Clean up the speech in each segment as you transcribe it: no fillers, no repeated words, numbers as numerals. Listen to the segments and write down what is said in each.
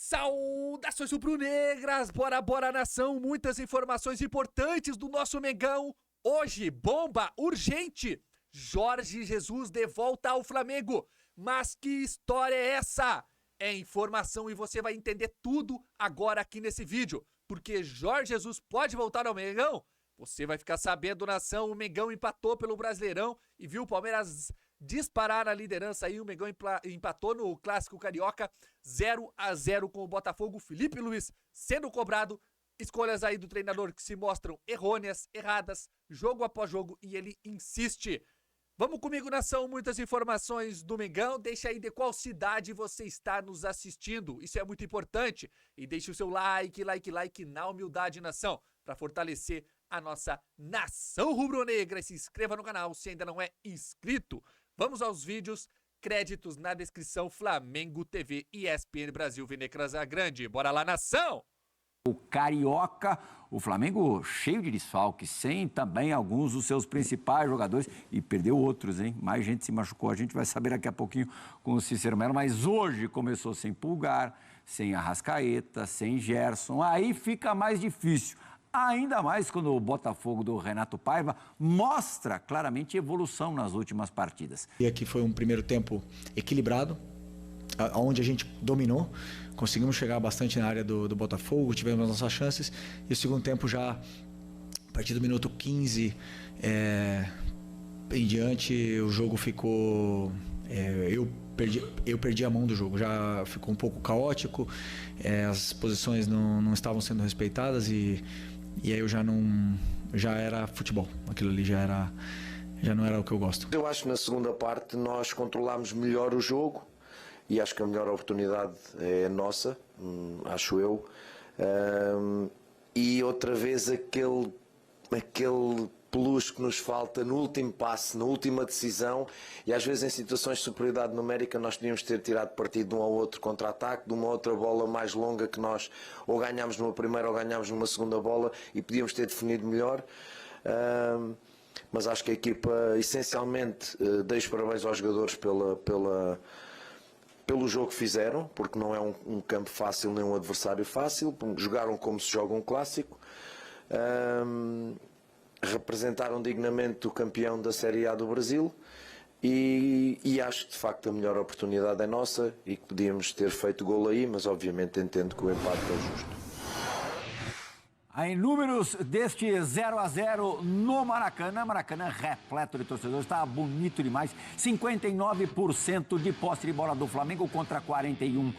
Saudações rubro-negras, bora nação, muitas informações importantes do nosso Mengão. Hoje, bomba urgente, Jorge Jesus de volta ao Flamengo. Mas que história é essa? É informação e você vai entender tudo agora aqui nesse vídeo. Porque Jorge Jesus pode voltar ao Mengão? Você vai ficar sabendo, nação. O Mengão empatou pelo Brasileirão e viu o Palmeiras disparar na liderança aí. O Mengão empatou no Clássico Carioca 0-0 com o Botafogo. Felipe Luiz sendo cobrado. Escolhas aí do treinador que se mostram errôneas, erradas, jogo após jogo, e ele insiste. Vamos comigo, nação, muitas informações do Mengão. Deixa aí de qual cidade você está nos assistindo, isso é muito importante. E deixe o seu like na humildade, nação, para fortalecer a nossa nação rubro-negra. E se inscreva no canal se ainda não é inscrito. Vamos aos vídeos, créditos na descrição, Flamengo TV e ESPN Brasil, Vinecrasa Grande. Bora lá, nação! O Carioca, o Flamengo cheio de desfalques, sem também alguns dos seus principais jogadores, e perdeu outros, hein? Mais gente se machucou, a gente vai saber daqui a pouquinho com o Cícero Melo, mas hoje começou sem Pulgar, sem Arrascaeta, sem Gerson, aí fica mais difícil. Ainda mais quando o Botafogo do Renato Paiva mostra claramente evolução nas últimas partidas. E aqui foi um primeiro tempo equilibrado, onde a gente dominou, conseguimos chegar bastante na área do Botafogo, tivemos nossas chances, e o segundo tempo já, a partir do minuto 15 em diante, o jogo ficou... Eu perdi a mão do jogo, já ficou um pouco caótico, as posições não estavam sendo respeitadas e aí eu já era futebol, aquilo ali já não era o que eu gosto. Eu acho que na segunda parte nós controlámos melhor o jogo e acho que a melhor oportunidade é nossa, acho eu, e outra vez aquele plus que nos falta no último passe, na última decisão, e às vezes em situações de superioridade numérica nós teríamos de ter tirado partido de um ao outro contra-ataque, de uma outra bola mais longa que nós ou ganhámos numa primeira ou ganhámos numa segunda bola e podíamos ter definido melhor. Mas acho que a equipa, essencialmente, deixo parabéns aos jogadores pelo jogo que fizeram, porque não é um campo fácil nem um adversário fácil, jogaram como se joga um clássico. Representaram dignamente o campeão da Série A do Brasil e acho que de facto a melhor oportunidade é nossa e que podíamos ter feito golo aí, mas obviamente entendo que o empate é justo. Em números deste 0-0 no Maracanã, Maracanã repleto de torcedores, está bonito demais, 59% de posse de bola do Flamengo contra 41%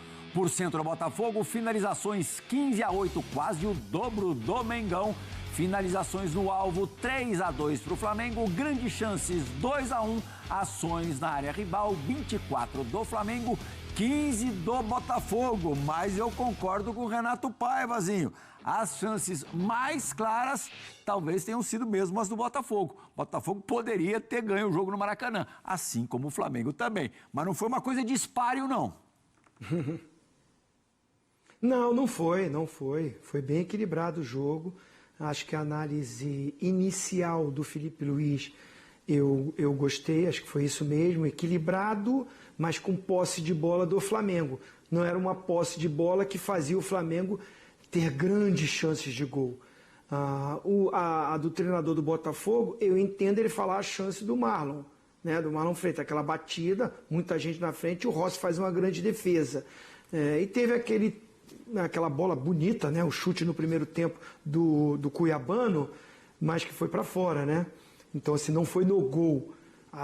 do Botafogo, finalizações 15-8, quase o dobro do Mengão. Finalizações no alvo, 3-2 para o Flamengo, grandes chances, 2-1, ações na área rival, 24 do Flamengo, 15 do Botafogo, mas eu concordo com o Renato Paivazinho. As chances mais claras talvez tenham sido mesmo as do Botafogo. O Botafogo poderia ter ganho o jogo no Maracanã, assim como o Flamengo também, mas não foi uma coisa de espáreo, não. Não foi. Foi bem equilibrado o jogo. Acho que a análise inicial do Felipe Luiz eu gostei, acho que foi isso mesmo, equilibrado, mas com posse de bola do Flamengo. Não era uma posse de bola que fazia o Flamengo ter grandes chances de gol. A do treinador do Botafogo, eu entendo ele falar a chance do Marlon, né, do Marlon Freitas, aquela batida, muita gente na frente, o Rossi faz uma grande defesa. E teve aquela bola bonita, né? O chute no primeiro tempo do Cuiabano, mas que foi para fora, né? Então, assim, não foi no gol.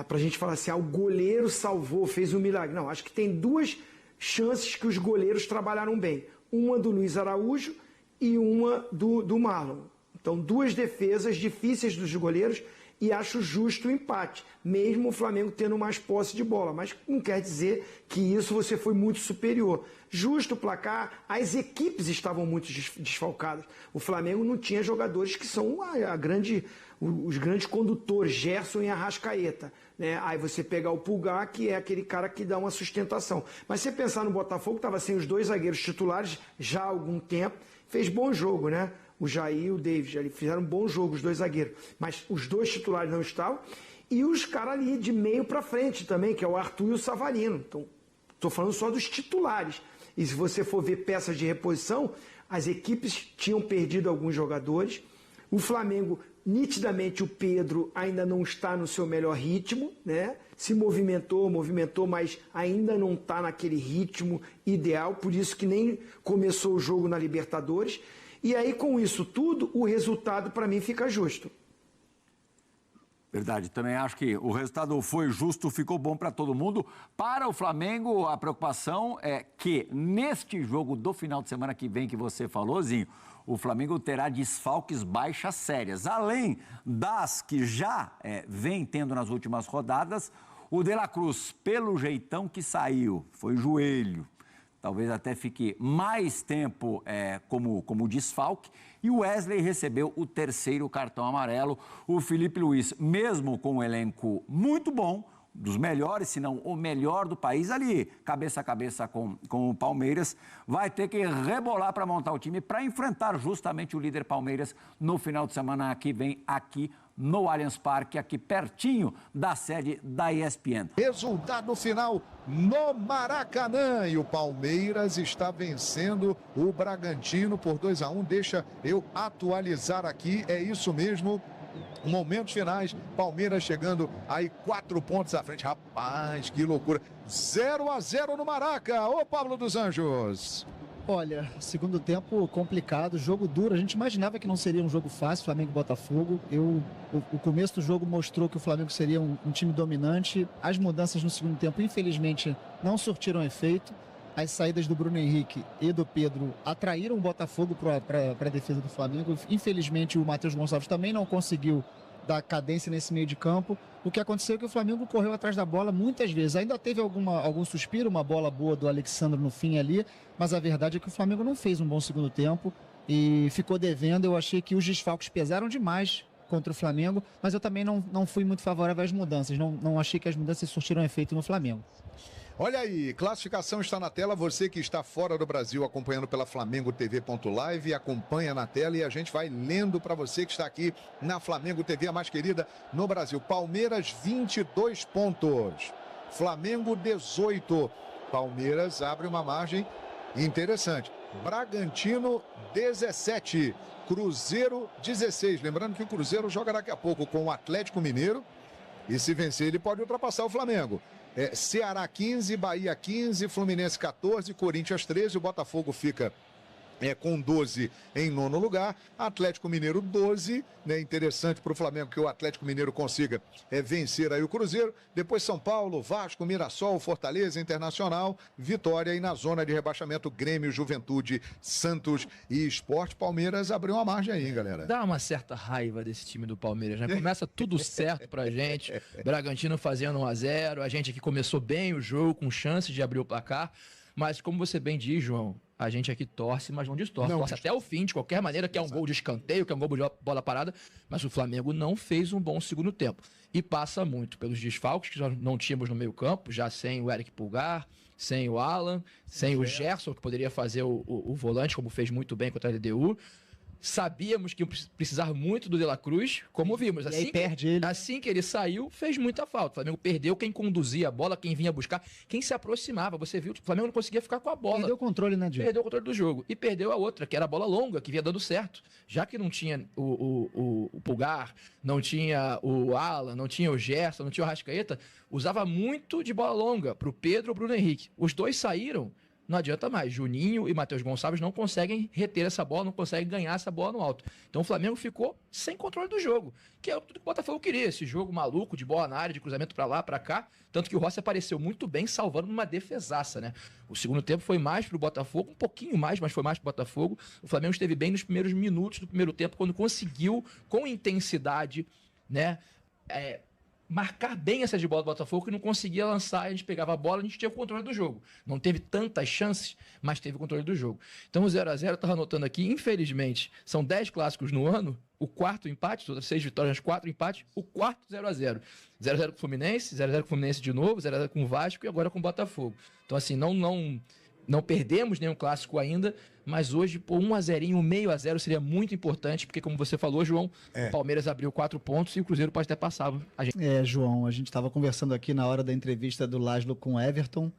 Pra gente falar assim, o goleiro salvou, fez um milagre. Não, acho que tem duas chances que os goleiros trabalharam bem. Uma do Luiz Araújo e uma do Marlon. Então, duas defesas difíceis dos goleiros e acho justo o empate, mesmo o Flamengo tendo mais posse de bola, mas não quer dizer que isso você foi muito superior. Justo o placar, as equipes estavam muito desfalcadas. O Flamengo não tinha jogadores que são os grandes condutores, Gerson e Arrascaeta, né? Aí você pegar o Pulgar, que é aquele cara que dá uma sustentação. Mas se você pensar no Botafogo, estava sem os dois zagueiros titulares já há algum tempo, fez bom jogo, né? O Jair e o David, eles fizeram um bom jogo, os dois zagueiros. Mas os dois titulares não estavam. E os caras ali de meio para frente também, que é o Arthur e o Savarino. Então, estou falando só dos titulares. E se você for ver peças de reposição, as equipes tinham perdido alguns jogadores. O Flamengo, nitidamente, o Pedro ainda não está no seu melhor ritmo, né? Se movimentou, mas ainda não está naquele ritmo ideal, por isso que nem começou o jogo na Libertadores. E aí, com isso tudo, o resultado, para mim, fica justo. Verdade, também acho que o resultado foi justo, ficou bom para todo mundo. Para o Flamengo, a preocupação é que neste jogo do final de semana que vem que você falou, Zinho, o Flamengo terá desfalques baixas sérias. Além das que já vem tendo nas últimas rodadas, o De La Cruz, pelo jeitão que saiu, foi joelho. Talvez até fique mais tempo como desfalque. E o Wesley recebeu o 3º cartão amarelo. O Felipe Luiz, mesmo com um elenco muito bom, dos melhores, se não o melhor do país, ali, cabeça a cabeça com o Palmeiras, vai ter que rebolar para montar o time para enfrentar justamente o líder Palmeiras no final de semana que vem aqui no Allianz Parque, aqui pertinho da sede da ESPN. Resultado final no Maracanã e o Palmeiras está vencendo o Bragantino por 2-1. Deixa eu atualizar aqui, é isso mesmo. Momentos finais, Palmeiras chegando aí 4 pontos à frente. Rapaz, que loucura. 0-0 no Maraca. Ô Pablo dos Anjos. Olha, segundo tempo complicado, jogo duro. A gente imaginava que não seria um jogo fácil, Flamengo e Botafogo. O começo do jogo mostrou que o Flamengo seria um time dominante. As mudanças no segundo tempo, infelizmente, não surtiram efeito. As saídas do Bruno Henrique e do Pedro atraíram o Botafogo para a defesa do Flamengo. Infelizmente, o Matheus Gonçalves também não conseguiu dar cadência nesse meio de campo. O que aconteceu é que o Flamengo correu atrás da bola muitas vezes. Ainda teve algum suspiro, uma bola boa do Alexandre no fim ali, mas a verdade é que o Flamengo não fez um bom segundo tempo e ficou devendo. Eu achei que os desfalques pesaram demais contra o Flamengo, mas eu também não fui muito favorável às mudanças. Não achei que as mudanças surtiram efeito no Flamengo. Olha aí, classificação está na tela. Você que está fora do Brasil acompanhando pela FlamengoTV.live, acompanha na tela e a gente vai lendo para você que está aqui na Flamengo TV, a mais querida no Brasil. Palmeiras, 22 pontos. Flamengo, 18. Palmeiras abre uma margem interessante. Bragantino, 17. Cruzeiro, 16. Lembrando que o Cruzeiro joga daqui a pouco com o Atlético Mineiro e se vencer ele pode ultrapassar o Flamengo. Ceará 15, Bahia 15, Fluminense 14, Corinthians 13, o Botafogo fica com 12 em 9º lugar, Atlético Mineiro 12, né? Interessante para o Flamengo que o Atlético Mineiro consiga vencer aí o Cruzeiro, depois São Paulo, Vasco, Mirassol, Fortaleza, Internacional, Vitória e na zona de rebaixamento Grêmio, Juventude, Santos e Sport. Palmeiras abriu uma margem aí, hein, galera? Dá uma certa raiva desse time do Palmeiras, né? Começa tudo certo pra gente, Bragantino fazendo 1-0, a gente aqui começou bem o jogo, com chance de abrir o placar, mas como você bem diz, João, a gente aqui torce, mas não distorce. Torce até o fim, de qualquer maneira, que é um gol de escanteio, que é um gol de bola parada, mas o Flamengo não fez um bom segundo tempo. E passa muito pelos desfalques que nós não tínhamos no meio campo, já sem o Eric Pulgar, sem o Alan, sem o Gerson, que poderia fazer o volante, como fez muito bem contra a LDU. Sabíamos que ia precisar muito do De La Cruz, como vimos. Assim que ele saiu, fez muita falta. O Flamengo perdeu quem conduzia a bola, quem vinha buscar, quem se aproximava. Você viu, o Flamengo não conseguia ficar com a bola. Perdeu o controle, né, Diego? Perdeu o controle do jogo. E perdeu a outra, que era a bola longa, que vinha dando certo. Já que não tinha o Pulgar, não tinha o Alan, não tinha o Gerson, não tinha o Arrascaeta, usava muito de bola longa para o Pedro ou Bruno Henrique. Os dois saíram. Não adianta mais. Juninho e Matheus Gonçalves não conseguem reter essa bola, não conseguem ganhar essa bola no alto. Então o Flamengo ficou sem controle do jogo, que é tudo que o Botafogo queria. Esse jogo maluco de bola na área, de cruzamento pra lá, pra cá. Tanto que o Rossi apareceu muito bem, salvando numa defesaça, né? O segundo tempo foi mais pro Botafogo, um pouquinho mais, mas foi mais pro Botafogo. O Flamengo esteve bem nos primeiros minutos do primeiro tempo, quando conseguiu, com intensidade, né? Marcar bem essa de bola do Botafogo, que não conseguia lançar, a gente pegava a bola, a gente tinha o controle do jogo. Não teve tantas chances, mas teve o controle do jogo. Então o 0-0, eu estava anotando aqui, infelizmente, são 10 clássicos no ano, o quarto empate, todas 6 vitórias, 4 empates, o quarto 0-0. 0-0 com o Fluminense, 0-0 com o Fluminense de novo, 0-0 com o Vasco e agora com o Botafogo. Então assim, não perdemos nenhum clássico ainda, mas hoje, pô, 1-0, meio a 0 seria muito importante, porque como você falou, João, o Palmeiras abriu 4 pontos e o Cruzeiro pode até passar a gente. João, a gente estava conversando aqui na hora da entrevista do Laszlo com o Everton,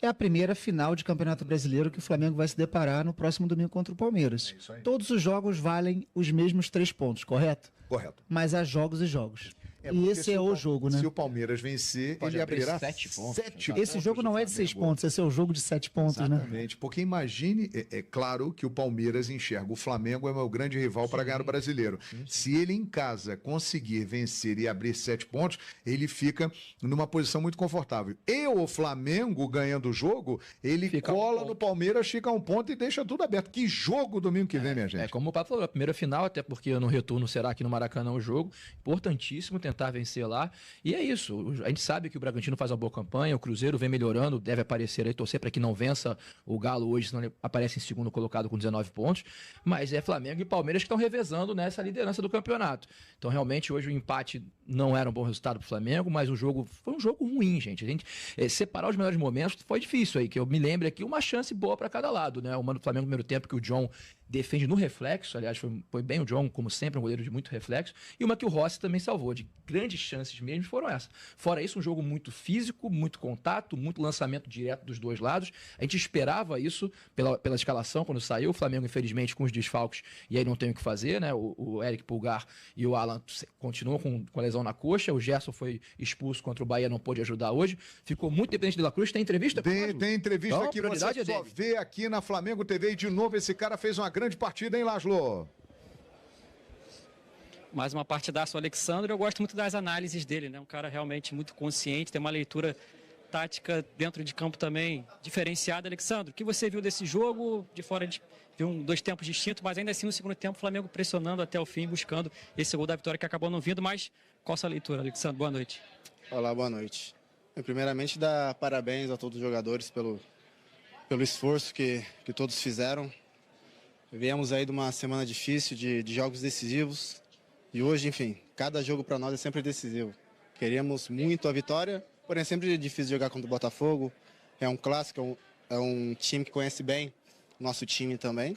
é a primeira final de Campeonato Brasileiro que o Flamengo vai se deparar no próximo domingo contra o Palmeiras. É isso aí. Todos os jogos valem os mesmos 3 pontos, correto? Correto. Mas há jogos e jogos. E porque esse se é o Pal- jogo, né? Se o Palmeiras vencer, Pode ele abrir abrirá 7 pontos. 7 Esse jogo não é de 6 Flamengo. pontos, esse é o jogo de 7 pontos, né? Exatamente, porque imagine, é claro que o Palmeiras enxerga o Flamengo é o meu grande rival para ganhar o brasileiro. Se ele em casa conseguir vencer e abrir 7 pontos, ele fica numa posição muito confortável. E o Flamengo ganhando o jogo, ele Fica cola um ponto. no Palmeiras, fica a 1 ponto e deixa tudo aberto. Que jogo domingo que vem, minha gente. É como o Papo falou, a primeira final, até porque no retorno será aqui no Maracanã o jogo. Importantíssimo tentar vencer lá. E é isso. A gente sabe que o Bragantino faz uma boa campanha, o Cruzeiro vem melhorando, deve aparecer aí, torcer para que não vença o Galo hoje, senão ele aparece em segundo colocado com 19 pontos. Mas é Flamengo e Palmeiras que estão revezando nessa liderança do campeonato. Então, realmente, hoje o empate não era um bom resultado para o Flamengo, mas o jogo foi um jogo ruim, gente. A gente separar os melhores momentos foi difícil aí, que eu me lembro aqui, uma chance boa para cada lado, né? Uma do Flamengo no primeiro tempo que o John defende no reflexo, aliás, foi bem o John, como sempre, um goleiro de muito reflexo, e uma que o Rossi também salvou, de grandes chances mesmo, foram essas. Fora isso, um jogo muito físico, muito contato, muito lançamento direto dos dois lados. A gente esperava isso pela escalação quando saiu. O Flamengo, infelizmente, com os desfalques, e aí não tem o que fazer, né? O Eric Pulgar e o Alan continuam com a lesão na coxa. O Gerson foi expulso contra o Bahia, não pôde ajudar hoje. Ficou muito dependente de La Cruz. Tem entrevista? Tem entrevista Então, que prioridade você é só dele. vê aqui na Flamengo TV. E de novo, esse cara fez uma grande partida, hein, Laszlo? Mais uma partidaça, o Alexandre. Eu gosto muito das análises dele, né? Um cara realmente muito consciente, tem uma leitura tática dentro de campo também diferenciada. Alexandre, o que você viu desse jogo? De fora de viu 2 tempos distintos, mas ainda assim no segundo tempo o Flamengo pressionando até o fim, buscando esse gol da vitória que acabou não vindo. Mas qual a sua leitura, Alexandre? Boa noite. Olá, boa noite. Primeiramente, dar parabéns a todos os jogadores pelo esforço que todos fizeram. Viemos aí de uma semana difícil, de jogos decisivos. E hoje, enfim, cada jogo para nós é sempre decisivo. Queríamos muito a vitória, porém é sempre difícil jogar contra o Botafogo. É um clássico, é um time que conhece bem o nosso time também.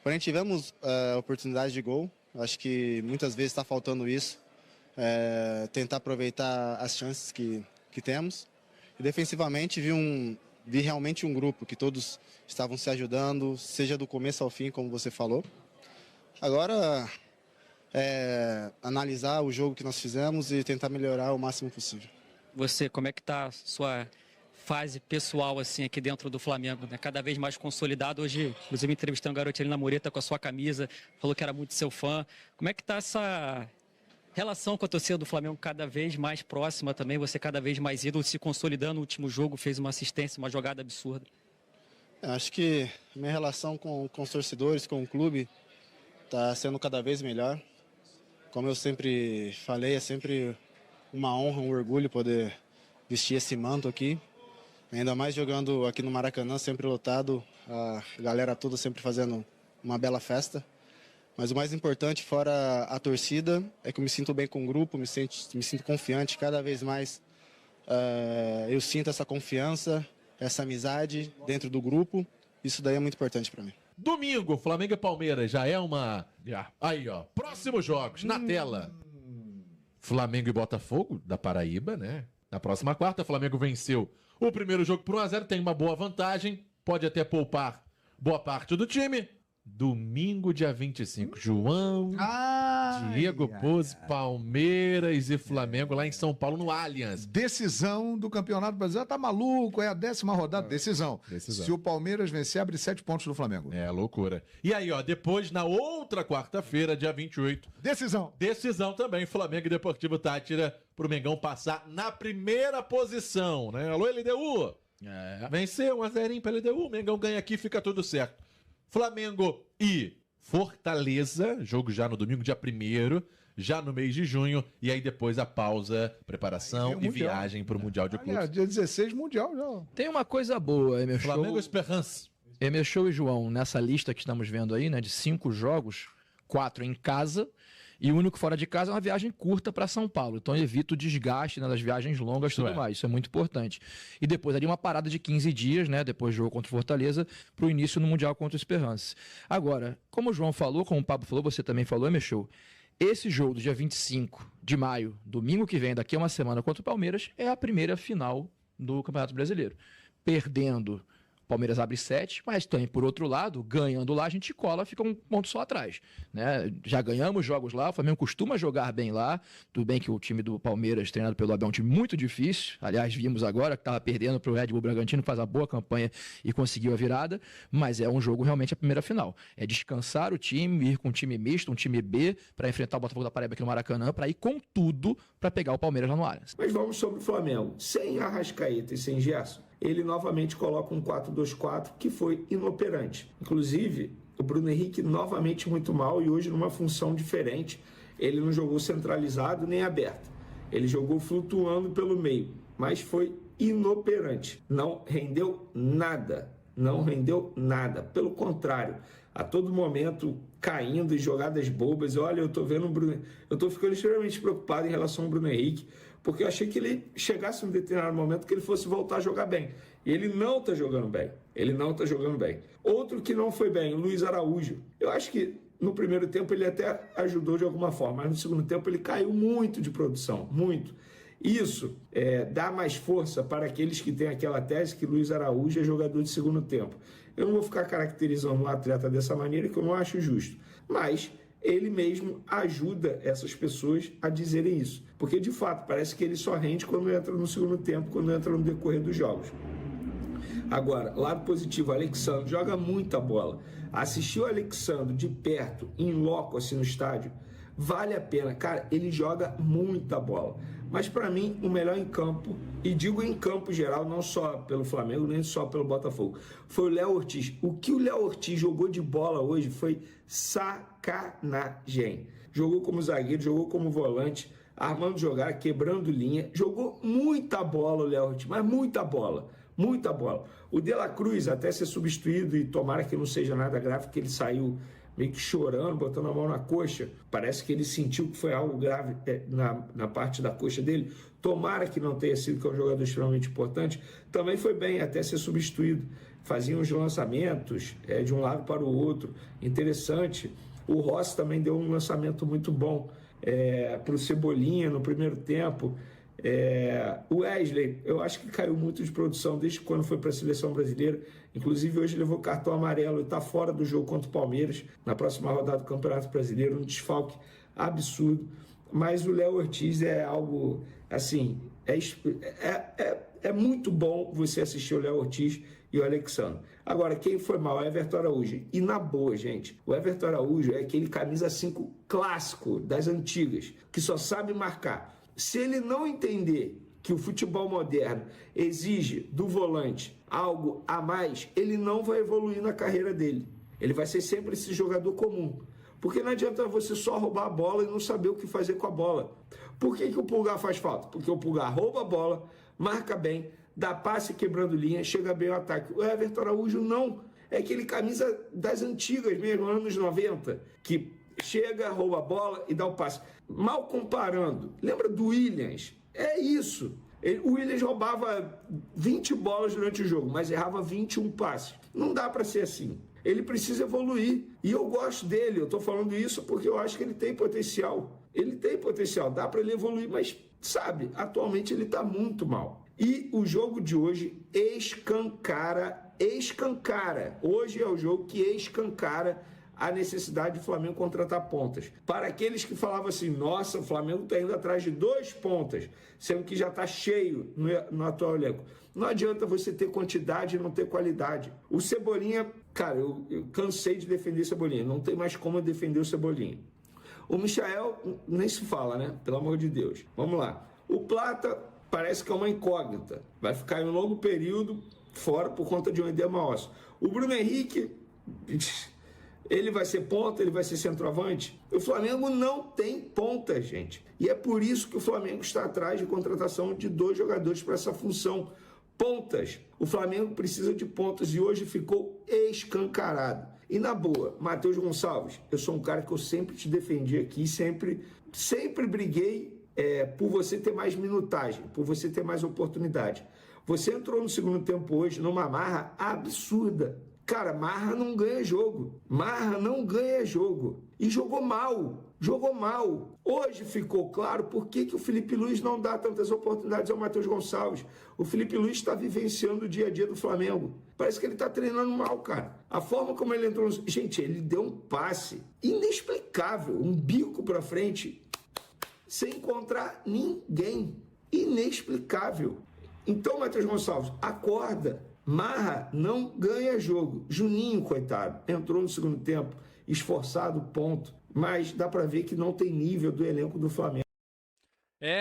Porém tivemos oportunidade de gol. Acho que muitas vezes está faltando isso. Tentar aproveitar as chances que temos. E defensivamente vi realmente um grupo que todos estavam se ajudando, seja do começo ao fim, como você falou. Agora, analisar o jogo que nós fizemos e tentar melhorar o máximo possível. Você, como é que está a sua fase pessoal assim aqui dentro do Flamengo, né? Cada vez mais consolidado. Hoje, inclusive, entrevistando o garoto ali na mureta com a sua camisa, falou que era muito seu fã. Como é que está essa relação com a torcida do Flamengo cada vez mais próxima também? Você cada vez mais ídolo, se consolidando. No último jogo fez uma assistência, uma jogada absurda. Acho que a minha relação com os torcedores, com o clube, está sendo cada vez melhor. Como eu sempre falei, é sempre uma honra, um orgulho poder vestir esse manto aqui. Ainda mais jogando aqui no Maracanã, sempre lotado, a galera toda sempre fazendo uma bela festa. Mas o mais importante, fora a torcida, é que eu me sinto bem com o grupo, me sinto confiante. Cada vez mais eu sinto essa confiança, essa amizade dentro do grupo. Isso daí é muito importante para mim. Domingo, Flamengo e Palmeiras, já é uma... Aí, ó, próximos jogos, na tela. Flamengo e Botafogo, da Paraíba, né? Na próxima quarta, Flamengo venceu o primeiro jogo por 1-0, tem uma boa vantagem, pode até poupar boa parte do time. Domingo, dia 25, João, Diego Pose, Palmeiras e Flamengo lá em São Paulo, no Allianz. Decisão do Campeonato Brasileiro. Tá maluco? É a 10ª rodada. Decisão. Se o Palmeiras vencer, abre 7 pontos do Flamengo. É, loucura. E aí, ó, depois, na outra quarta-feira, dia 28... Decisão também, Flamengo e Deportivo Táchira, pro Mengão passar na primeira posição, né? Alô, LDU? Venceu 1-0 pra LDU, o Mengão ganha aqui, fica tudo certo. Flamengo e Fortaleza, jogo já no domingo, dia 1º, já no mês de junho, e aí depois a pausa, preparação e viagem pro Mundial de Clubes. Dia 16, Mundial já. Tem uma coisa boa, Emer Show. Flamengo Esperança. Emer Show e João, nessa lista que estamos vendo aí, né, de 5 jogos, 4 em casa, e o único fora de casa é uma viagem curta para São Paulo. Então evita o desgaste, né, das viagens longas e tudo mais. Isso é muito importante. E depois ali uma parada de 15 dias, né, depois do jogo contra o Fortaleza, para o início no Mundial contra o Esperance. Agora, como o João falou, como o Pablo falou, você também falou, Mexeu, esse jogo do dia 25 de maio, domingo que vem, daqui a uma semana, contra o Palmeiras, é a primeira final do Campeonato Brasileiro. perdendo, o Palmeiras abre 7, mas também, por outro lado, ganhando lá, a gente cola, fica um ponto só atrás, né? Já ganhamos jogos lá, o Flamengo costuma jogar bem lá, tudo bem que o time do Palmeiras, treinado pelo Abel, é um time muito difícil, aliás, vimos agora que estava perdendo para o Red Bull Bragantino, faz a boa campanha e conseguiu a virada, mas é um jogo realmente a primeira final, é descansar o time, ir com um time misto, um time B, para enfrentar o Botafogo da Paraíba aqui no Maracanã, para ir com tudo para pegar o Palmeiras lá no Allianz. Mas vamos sobre o Flamengo, sem Arrascaeta e sem Gerson, ele novamente coloca um 4-2-4 que foi inoperante. Inclusive, o Bruno Henrique novamente muito mal e hoje numa função diferente. Ele não jogou centralizado nem aberto. Ele jogou flutuando pelo meio, mas foi inoperante. Não rendeu nada. Não rendeu nada. Pelo contrário, a todo momento caindo em jogadas bobas. Olha, eu tô vendo o Bruno... Eu tô ficando extremamente preocupado em relação ao Bruno Henrique, porque eu achei que ele chegasse em um determinado momento que ele fosse voltar a jogar bem. E ele não está jogando bem. Ele não está jogando bem. Outro que não foi bem, o Luiz Araújo. Eu acho que no primeiro tempo ele até ajudou de alguma forma, mas no segundo tempo ele caiu muito de produção, muito. Isso dá mais força para aqueles que têm aquela tese que Luiz Araújo é jogador de segundo tempo. Eu não vou ficar caracterizando um atleta dessa maneira, que eu não acho justo. Mas ele mesmo ajuda essas pessoas a dizerem isso. Porque, de fato, parece que ele só rende quando entra no segundo tempo, quando entra no decorrer dos jogos. Agora, lado positivo, o Alexandre joga muita bola. Assistir o Alexandre de perto, em loco, assim, no estádio, vale a pena. Cara, ele joga muita bola. Mas, para mim, o melhor em campo, e digo em campo geral, não só pelo Flamengo, nem só pelo Botafogo, foi o Léo Ortiz. O que o Léo Ortiz jogou de bola hoje foi sacanagem. Jogou como zagueiro, jogou como volante, armando jogada, quebrando linha. Jogou muita bola o Léo Ortiz, mas muita bola. Muita bola. O De La Cruz, até ser substituído, e tomara que não seja nada grave, que ele saiu meio que chorando, botando a mão na coxa. Parece que ele sentiu que foi algo grave na parte da coxa dele. Tomara que não tenha sido, que é um jogador extremamente importante. Também foi bem até ser substituído. Fazia uns lançamentos de um lado para o outro. Interessante. O Rossi também deu um lançamento muito bom para o Cebolinha no primeiro tempo. O Wesley, eu acho que caiu muito de produção desde quando foi para a seleção brasileira. Inclusive hoje levou cartão amarelo e está fora do jogo contra o Palmeiras na próxima rodada do Campeonato Brasileiro, um desfalque absurdo. Mas o Léo Ortiz é algo assim, é muito bom você assistir o Léo Ortiz e o Alexandre. Agora, quem foi mal é o Everton Araújo. E na boa, gente, o Everton Araújo é aquele camisa 5 clássico das antigas, que só sabe marcar. Se ele não entender que o futebol moderno exige do volante algo a mais, ele não vai evoluir na carreira dele. Ele vai ser sempre esse jogador comum. Porque não adianta você só roubar a bola e não saber o que fazer com a bola. Por que o Pulgar faz falta? Porque o Pulgar rouba a bola, marca bem, dá passe quebrando linha, chega bem ao ataque. O Everton Araújo não. É aquele camisa das antigas mesmo, anos 90, que chega, rouba a bola e dá o passe. Mal comparando, lembra do Williams? É isso. O Williams roubava 20 bolas durante o jogo, mas errava 21 passes. Não dá para ser assim. Ele precisa evoluir. E eu gosto dele. Eu estou falando isso porque eu acho que ele tem potencial. Ele tem potencial. Dá para ele evoluir, mas, sabe, atualmente ele está muito mal. E o jogo de hoje escancara. Hoje é o jogo que escancara a necessidade do Flamengo contratar pontas. Para aqueles que falavam assim, nossa, o Flamengo está indo atrás de 2 pontas, sendo que já está cheio no atual elenco. Não adianta você ter quantidade e não ter qualidade. O Cebolinha, cara, eu cansei de defender o Cebolinha, não tem mais como eu defender o Cebolinha. O Michael, nem se fala, né? Pelo amor de Deus. Vamos lá. O Plata parece que é uma incógnita. Vai ficar em um longo período fora por conta de um edema ósseo. O Bruno Henrique... Ele vai ser ponta, ele vai ser centroavante. O Flamengo não tem ponta, gente. E é por isso que o Flamengo está atrás de contratação de 2 jogadores para essa função. Pontas. O Flamengo precisa de pontas e hoje ficou escancarado. E na boa, Matheus Gonçalves, eu sou um cara que eu sempre te defendi aqui, sempre briguei por você ter mais minutagem, por você ter mais oportunidade. Você entrou no segundo tempo hoje numa marra absurda. Cara, Marra não ganha jogo. E jogou mal. Jogou mal. Hoje ficou claro por que o Felipe Luiz não dá tantas oportunidades ao Matheus Gonçalves. O Felipe Luiz está vivenciando o dia a dia do Flamengo. Parece que ele está treinando mal, cara. A forma como ele entrou... Gente, ele deu um passe inexplicável, um bico para frente, sem encontrar ninguém. Inexplicável. Então, Matheus Gonçalves, acorda. Marra não ganha jogo. Juninho, coitado, entrou no segundo tempo, esforçado, ponto. Mas dá para ver que não tem nível do elenco do Flamengo.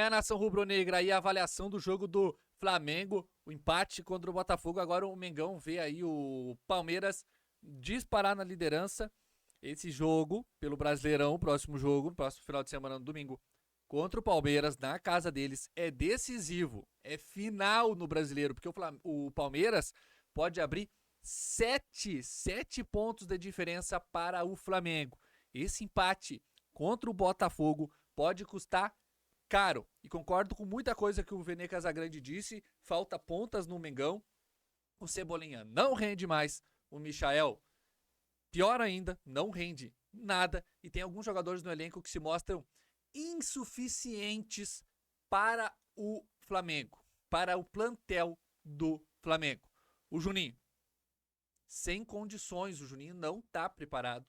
Nação rubro-negra, aí a avaliação do jogo do Flamengo, o empate contra o Botafogo. Agora o Mengão vê aí o Palmeiras disparar na liderança. Esse jogo, pelo Brasileirão, próximo final de semana, no domingo, contra o Palmeiras, na casa deles, é decisivo, é final no Brasileiro, porque o Palmeiras pode abrir 7 pontos de diferença para o Flamengo. Esse empate contra o Botafogo pode custar caro. E concordo com muita coisa que o Vene Casagrande disse. Falta pontas no Mengão. O Cebolinha não rende mais. O Michael, pior ainda, não rende nada. E tem alguns jogadores no elenco que se mostram insuficientes para o Flamengo, para o plantel do Flamengo. O Juninho, sem condições, o Juninho não está preparado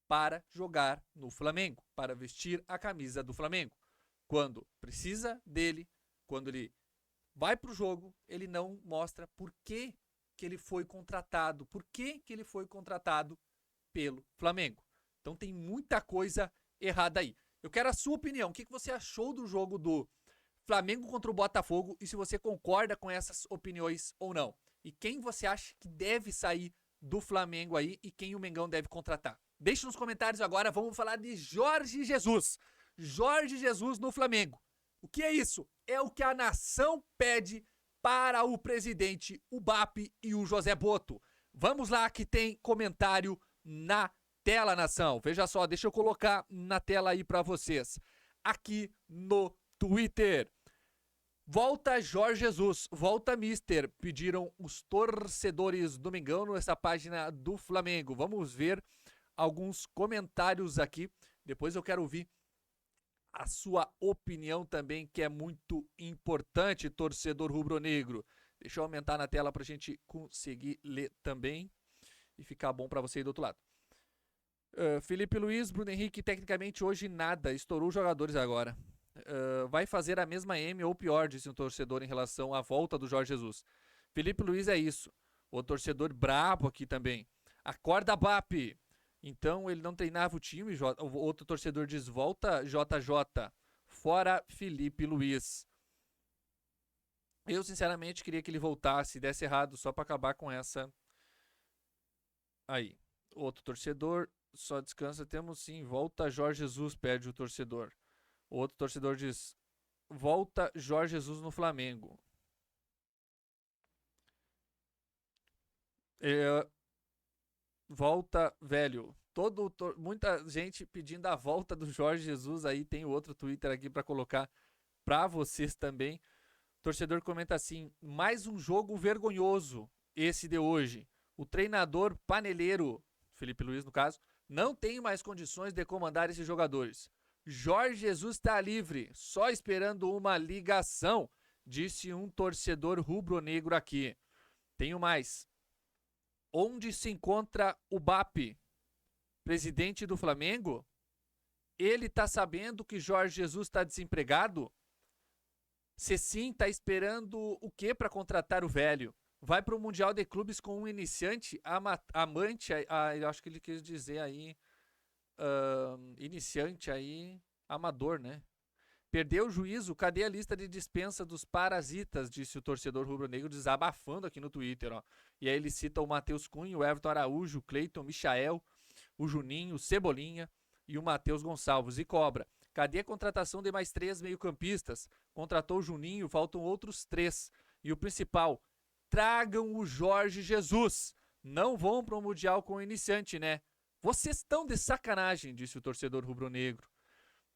para jogar no Flamengo, para vestir a camisa do Flamengo. Quando precisa dele, quando ele vai para o jogo, ele não mostra por que ele foi contratado, por que ele foi contratado pelo Flamengo. Então tem muita coisa errada aí. Eu quero a sua opinião. O que você achou do jogo do Flamengo contra o Botafogo e se você concorda com essas opiniões ou não? E quem você acha que deve sair do Flamengo aí e quem o Mengão deve contratar? Deixe nos comentários agora, vamos falar de Jorge Jesus. Jorge Jesus no Flamengo. O que é isso? É o que a nação pede para o presidente, o BAP e o José Boto. Vamos lá que tem comentário na tela, nação. Veja só, deixa eu colocar na tela aí para vocês. Aqui no Twitter. Volta Jorge Jesus, volta Mister, pediram os torcedores do Mengão nessa página do Flamengo. Vamos ver alguns comentários aqui. Depois eu quero ouvir a sua opinião também, que é muito importante, torcedor rubro-negro. Deixa eu aumentar na tela para a gente conseguir ler também e ficar bom para você aí do outro lado. Felipe Luiz, Bruno Henrique, tecnicamente hoje nada, estourou os jogadores agora. Vai fazer a mesma M ou pior, disse um torcedor em relação à volta do Jorge Jesus. Felipe Luiz é isso. O torcedor brabo aqui também. Acorda, BAP! Então ele não treinava o time. O outro torcedor diz: volta JJ. Fora Felipe Luiz. Eu sinceramente queria que ele voltasse, desse errado, só para acabar com essa. Aí. Outro torcedor, só descansa. Temos sim. Volta Jorge Jesus, pede o torcedor. O outro torcedor diz: volta Jorge Jesus no Flamengo. Volta, velho. Muita gente pedindo a volta do Jorge Jesus. Aí tem outro Twitter aqui para colocar para vocês também. O torcedor comenta assim: mais um jogo vergonhoso esse de hoje. O treinador paneleiro, Felipe Luiz no caso, não tem mais condições de comandar esses jogadores. Jorge Jesus está livre, só esperando uma ligação, disse um torcedor rubro-negro aqui. Tenho mais. Onde se encontra o BAP, presidente do Flamengo? Ele tá sabendo que Jorge Jesus está desempregado? Se sim, tá esperando o que para contratar o velho? Vai para o Mundial de Clubes com um iniciante, amante, eu acho que ele quis dizer aí, iniciante aí, amador, né? Perdeu o juízo, cadê a lista de dispensa dos parasitas, disse o torcedor rubro-negro, desabafando aqui no Twitter, ó. E aí ele cita o Matheus Cunha, o Everton Araújo, o Cleiton, o Michael, o Juninho, o Cebolinha e o Matheus Gonçalves. E cobra: cadê a contratação de mais 3 meio-campistas? Contratou o Juninho, faltam outros 3. E o principal: tragam o Jorge Jesus. Não vão para o Mundial com o iniciante, né? Vocês estão de sacanagem, disse o torcedor rubro-negro.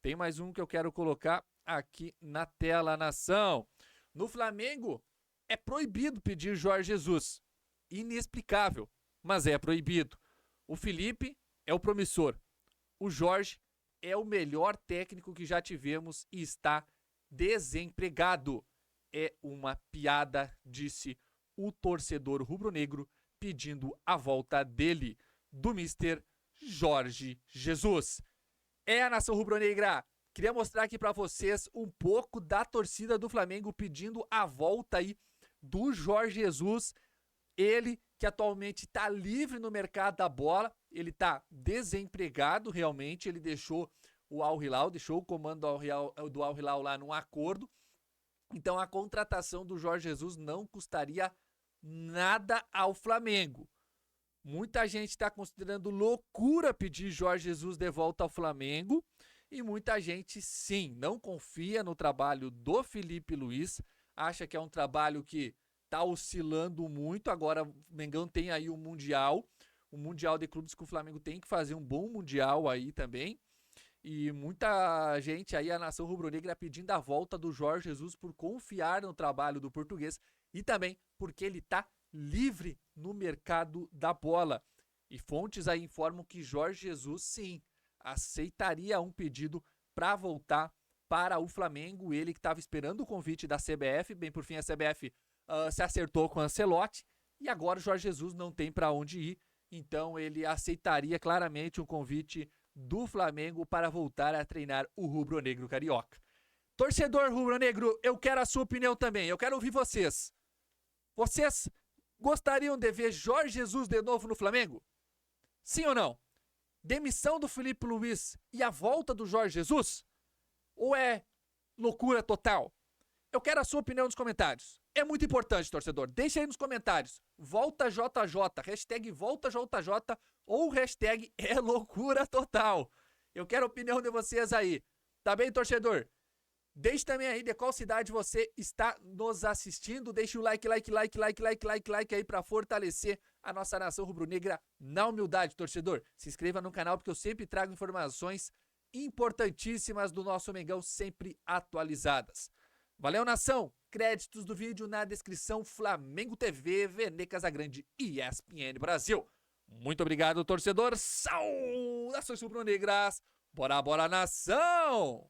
Tem mais um que eu quero colocar aqui na tela, nação. No Flamengo, é proibido pedir Jorge Jesus. Inexplicável, mas é proibido. O Felipe é o promissor. O Jorge é o melhor técnico que já tivemos e está desempregado. É uma piada, disse o torcedor rubro-negro, pedindo a volta dele, do Mister Jorge Jesus. É a nação rubro-negra. Queria mostrar aqui para vocês um pouco da torcida do Flamengo pedindo a volta aí do Jorge Jesus. Ele que atualmente está livre no mercado da bola, ele está desempregado realmente, ele deixou o Al Hilal, deixou o comando do Al Hilal lá num acordo. Então a contratação do Jorge Jesus não custaria nada ao Flamengo. Muita gente está considerando loucura pedir Jorge Jesus de volta ao Flamengo e muita gente, sim, não confia no trabalho do Felipe Luiz, acha que é um trabalho que está oscilando muito. Agora o Mengão tem aí o Mundial de Clubes que o Flamengo tem que fazer um bom Mundial aí também. E muita gente aí, a nação rubro-negra, pedindo a volta do Jorge Jesus por confiar no trabalho do português e também porque ele está livre no mercado da bola. E fontes aí informam que Jorge Jesus, sim, aceitaria um pedido para voltar para o Flamengo. Ele que estava esperando o convite da CBF, bem por fim a CBF se acertou com o Ancelotti e agora o Jorge Jesus não tem para onde ir, então ele aceitaria claramente um convite do Flamengo para voltar a treinar o rubro-negro carioca. Torcedor rubro-negro, eu quero a sua opinião também, eu quero ouvir vocês. Vocês gostariam de ver Jorge Jesus de novo no Flamengo? Sim ou não? Demissão do Felipe Luiz e a volta do Jorge Jesus? Ou é loucura total? Eu quero a sua opinião nos comentários. É muito importante, torcedor. Deixa aí nos comentários. Volta JJ, hashtag volta JJ ou hashtag é loucura total. Eu quero a opinião de vocês aí. Tá bem, torcedor? Deixe também aí de qual cidade você está nos assistindo. Deixe o like aí para fortalecer a nossa nação rubro-negra na humildade, torcedor. Se inscreva no canal porque eu sempre trago informações importantíssimas do nosso Mengão, sempre atualizadas. Valeu, nação! Créditos do vídeo na descrição. Flamengo TV, Vene Casagrande e ESPN Brasil. Muito obrigado, torcedor. Saudações rubro-negras. Bora, bora, nação!